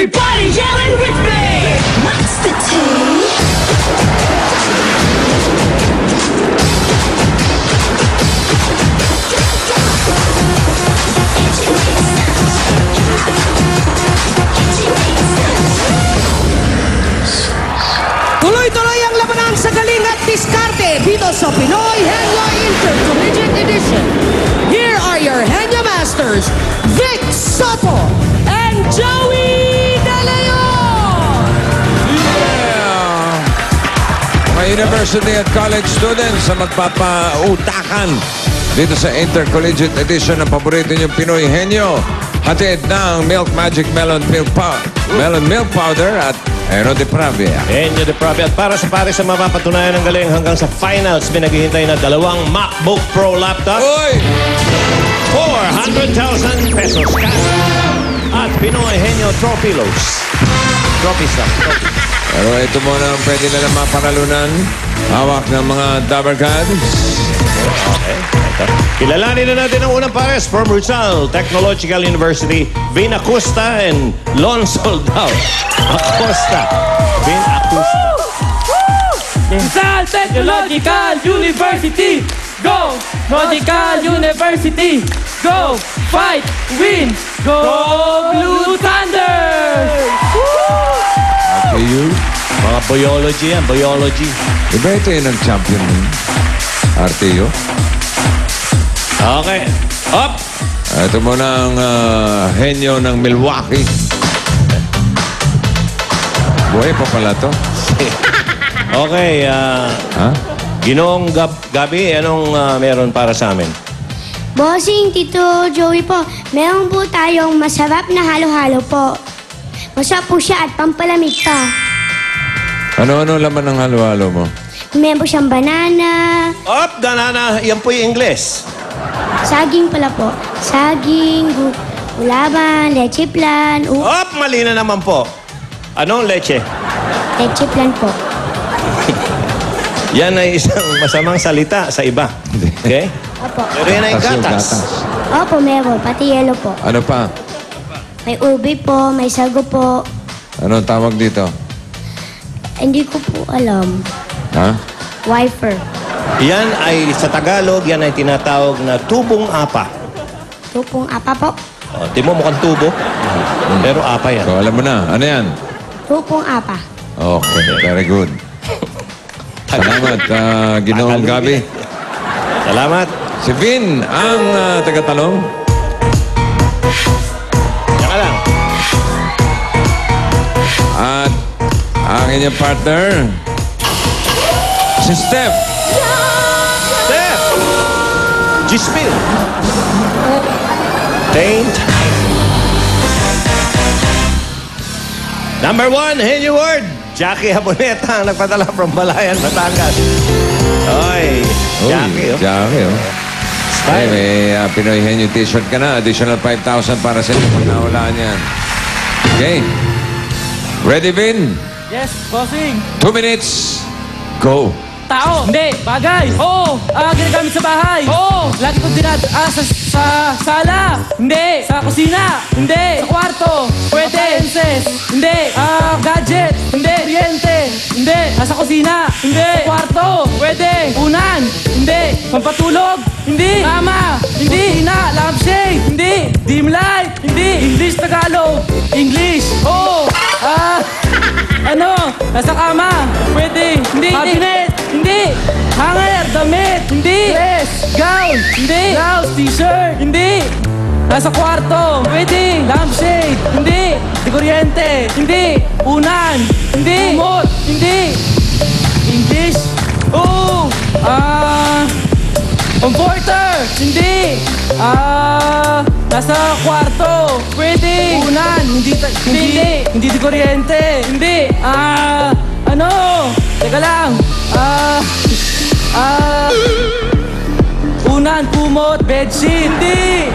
Everybody yelling with me! What's the tea? Tuloy-tuloy ang labanan sa galing at diskarte dito sa Pinoy Henyo Intercollegiate Edition. Here are your Henyo Masters, Vic Soto and Joey De Leon! Yeah! Mga university at college students na magpapautakan dito sa Intercollegiate Edition ng paborito niyong Pinoy Henyo. Hatid ng Milk Magic Melon Milk Powder at Aero de Pravia. Henyo de Pravia. At para sa pare sa mapapatunayan ng galing hanggang sa finals, may naghihintay na 2 MacBook Pro laptop. Uy! 400,000 pesos cash. At Pinoy Henyo Trophilos. Trophies na. Pero ito muna ang pwede na naman panalunan. Hawak ng mga Dabber Cards. Okay. Ito. Kilalanin na natin ang unang pares from Rizal Technological University, Vin Acosta and Lon Soldao. Acosta. Vin Acosta. Rizal Technological University, go! Technological University, go! Fight, win, go Blue Thunder! Okay, you. Mga biology yan, biology. Iba ito yun ang champion ng RTO. Okay. Up! Ito muna ang henyo ng Milwaukee. Buhay pa pala to. Okay, Ha? Ginoong Gabi, anong meron para sa amin? Bossing, Tito Joey po, meron po tayong masarap na halo-halo po. Masarap po siya at pampalamig pa. Ano-ano laman ng halo-halo mo? Meron po siyang banana, Up, Danana, yan po yung Ingles. saging pala po. Saging, gulaban, leche plan, Up, mali na naman po. Anong leche? leche plan po. Yan ay isang masamang salita sa iba. Okay? Opo. Pero yan ay Yung gatas. Opo, meron. Pati yelo po. Ano pa? May ubi po, may sago po. Anong tawag dito? Hindi ko po alam. Ha? Wifer. Yan ay sa Tagalog, yan ay tinatawag na tubong apa. Tupong apa po. O, di mo mukhang tubo. Pero apa yan. So, alam mo na. Ano yan? Tupong apa. Okay, very good. Salamat, Ginoong Gabi. Salamat. Si Vin, ang tagatanong. Yan ka lang. At ang inyong partner, si Steph. Steph! Gismil. Taint. Number 1, Henyo Word. Jackie Aboneta ang nagpadala from Balayan, Batangas. Oy, Jackie. Oh. Jackie, oh. Ay, may Pinoy Henyo t-shirt ka na. Additional 5,000 para sa inyo pag nawalaan yan. Okay. Ready, Vin? Yes, bossing! 2 minutes. Go. Tao, hindi, bagay, oo, ginagamit sa bahay, oo, lagi kong sa sala, hindi, sa kusina, hindi, sa kwarto, pwede, appliances, hindi, gadget, hindi, kuryente, hindi, nasa kusina, hindi, kwarto, pwede, unan, hindi, pampatulog, hindi, kama, hindi, ina, lampshade, hindi, dim light, hindi, English, Tagalog, English, oo, nasa kama, pwede, hindi, cabinet, hindi, hanger, damit, hindi, dress, gown, hindi, blouse, t-shirt, hindi, nasa kwarto, pwede, lampshade, hindi, di kuryente, hindi, unan, hindi, umot, hindi, English, oo, comforter, hindi, nasa kwarto, pwede, unan, hindi di kuryente, hindi, teka lang, unan, kumot, bedsheet, hindi,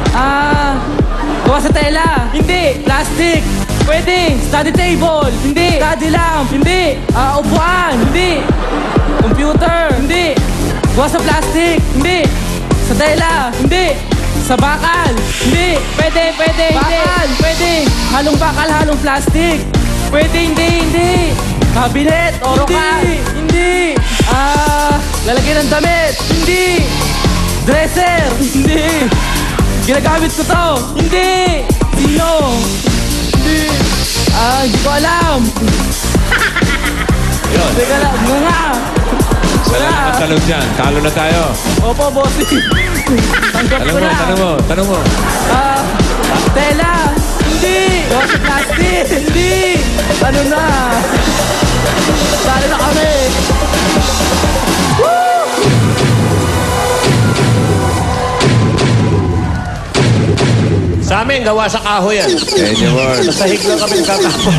gawa sa tela, hindi, plastic, pwede, study table, hindi, study lamp, hindi, upuan, hindi, computer, hindi, gawa sa plastic, hindi, sa tela, hindi, Sa bakal. Hindi. Pwede, pwede, bakal. Hindi. Pwede. Halong bakal, halong plastic. Pwede, hindi. Cabinet, hindi. Hindi. Lalagyan ng damit. Hindi. Dresser. Hindi. Ginagamit ko to. Hindi. Sino? Hindi. Hindi ko alam. Yun. Hindi ko alam. Nga. Salamat tanong dyan. Talo na tayo. Opo, bossing. Tanggap ko na. Tanong mo. Tela. Hindi. Dose plastic. Hindi. Ano na? Talo na kami. Sa amin, gawa sa kahoy yan. Henyo Ward. Sa sahig lang kami nagtatapon.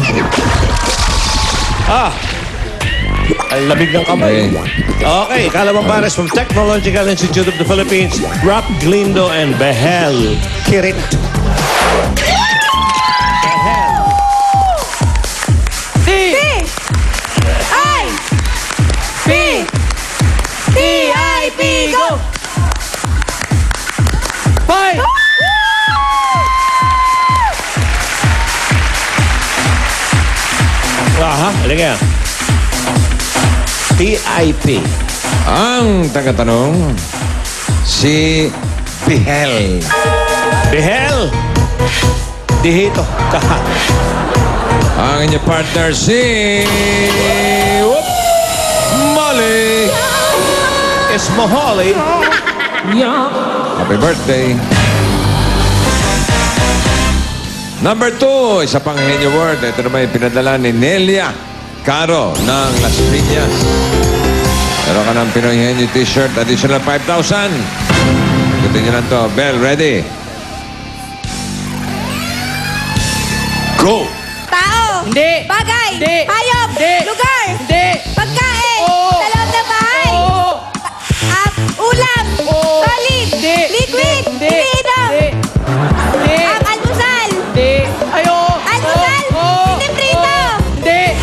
Ang lamig ng kamay. Okay, Kalabang Pares from Technological Institute of the Philippines, Rob Glindo and Behel Kirit. Behel. T-I-P, go! Fight! Aha, halika yan. TIP. Ang tagatanong, si Behel. Behel. Dihito. Kaha. Ang inyong partner, si... Whoop! Molly. Ismoholi. Happy birthday. Number 2, isa pang Henyo Word. Ito naman yung pinadala ni Nelia Caro ng Las Piñas. Meron ka ng Pinoy Henyo t-shirt, additional 5,000. Ikutin nyo lang to. Bell, ready? Go! Tao. Hindi. Bagay. Hindi. Hayop. Hindi. Lugar. Hindi. Pagkain. Oo. Sa loob ng bahay. Oo. Ulam. Oo. Solid. Hindi. Liquid. Hindi. Iniinom. Hindi. Hindi. Almusal. Hindi. Ayo. Almusal. Oo. Piniprito. Hindi.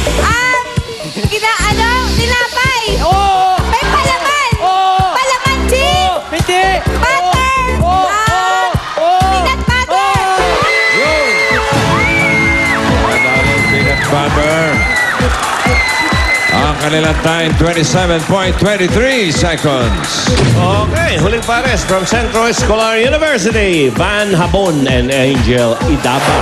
Tinapay. Oo. May palaman. Oo. Palamansi. Hindi. Butter. Oo. Oo. Peanut butter. Madaling peanut butter. Ang kanilang time, 27.23 seconds. Okay, huling pares from Centro Escolar University, Van Habon and Angel Idaba.